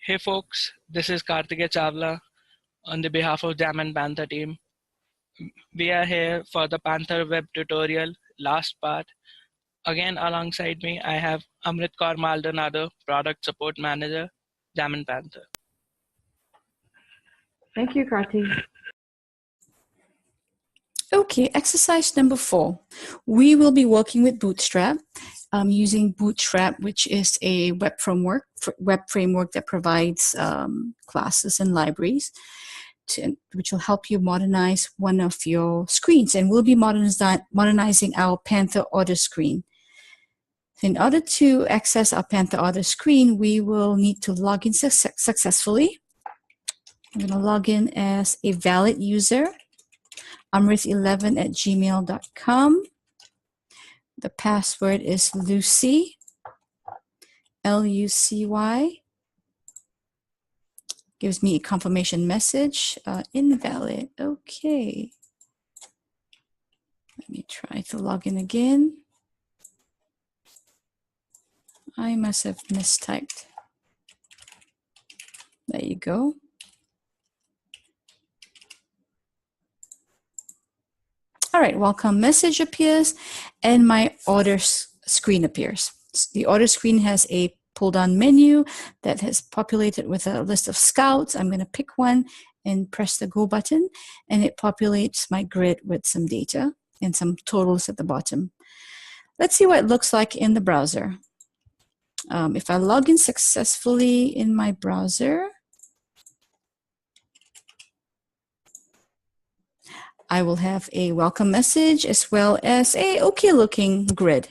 Hey folks, this is Karthikeya Chawla on the behalf of Jam and Panther team. We are here for the Panther web tutorial, last part. Again, alongside me, I have Amrit Kaur Maldonado, Product Support Manager, Jam and Panther. Thank you, Karthi. Okay, exercise number 4. We will be working with Bootstrap using Bootstrap, which is a web framework that provides classes and libraries, which will help you modernize one of your screens. And we'll be modernizing our Panther order screen. In order to access our Panther order screen, we will need to log in successfully. I'm going to log in as a valid user. amrit11@gmail.com. The password is Lucy, Lucy. Gives me a confirmation message, invalid. Okay. Let me try to log in again. I must have mistyped. There you go. All right, welcome message appears and my order screen appears. The order screen has a pull-down menu that has populated with a list of scouts. I'm going to pick one and press the go button, and it populates my grid with some data and some totals at the bottom. Let's see what it looks like in the browser. If I log in successfully in my browser, I will have a welcome message as well as a okay looking grid.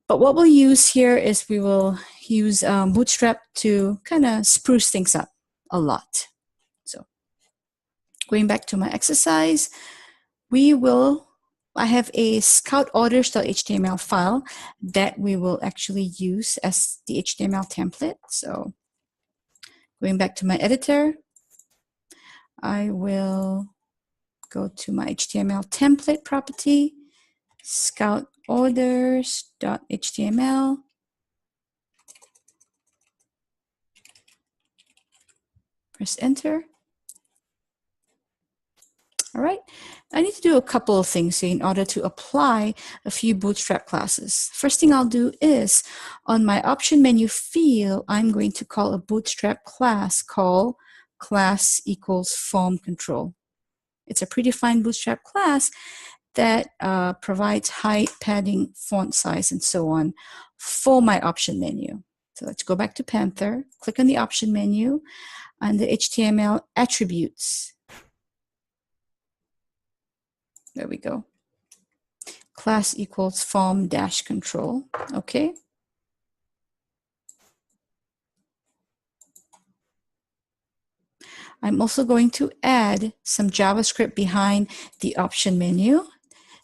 But what we'll use here is we will use Bootstrap to kind of spruce things up a lot. So going back to my exercise, I have a scoutorders.html file that we will actually use as the HTML template. So going back to my editor, I will go to my HTML template property, scoutorders.html. Press enter. All right, I need to do a couple of things here in order to apply a few Bootstrap classes. First thing I'll do is on my option menu field, I'm going to call a Bootstrap class called class equals form control. It's a predefined Bootstrap class that provides height, padding, font size, and so on for my option menu. So let's go back to Panther, click on the option menu, and the HTML attributes. There we go. Class equals form dash control. Okay. I'm also going to add some JavaScript behind the option menu.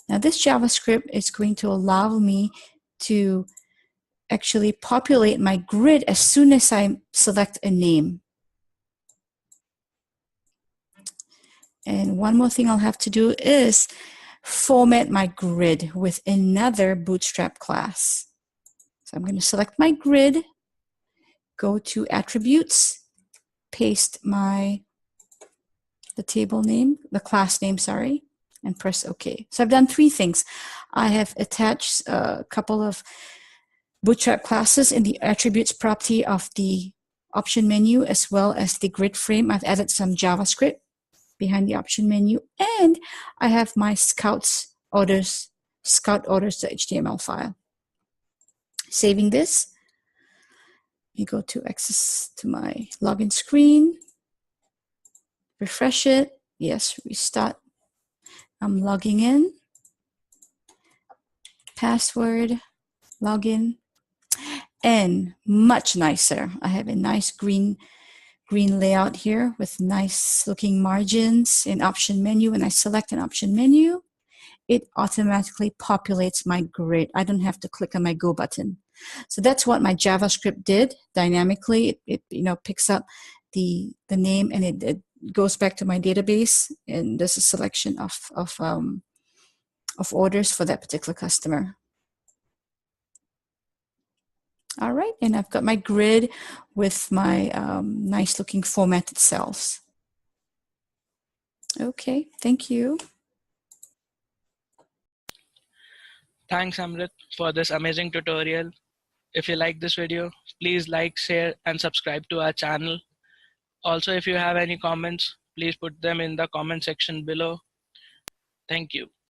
Now this JavaScript is going to allow me to actually populate my grid as soon as I select a name. And one more thing I'll have to do is format my grid with another Bootstrap class. So I'm going to select my grid, go to attributes, paste the table name, the class name, sorry, and press OK. So I've done 3 things. I have attached a couple of Bootstrap classes in the attributes property of the option menu as well as the grid frame. I've added some JavaScript behind the option menu, and I have my scoutorders.html file. Saving this, you go to access to my login screen, refresh it, yes, restart. I'm logging in, password, login, and much nicer. I have a nice green layout here with nice looking margins in option menu. When I select an option menu, it automatically populates my grid. I don't have to click on my go button. So that's what my JavaScript did dynamically. It picks up the name and it goes back to my database, and there's a selection of orders for that particular customer. All right, and I've got my grid with my nice looking formatted cells. Okay, thank you. Thanks, Amrit, for this amazing tutorial. If you like this video, please like, share, and subscribe to our channel. Also, if you have any comments, please put them in the comment section below. Thank you.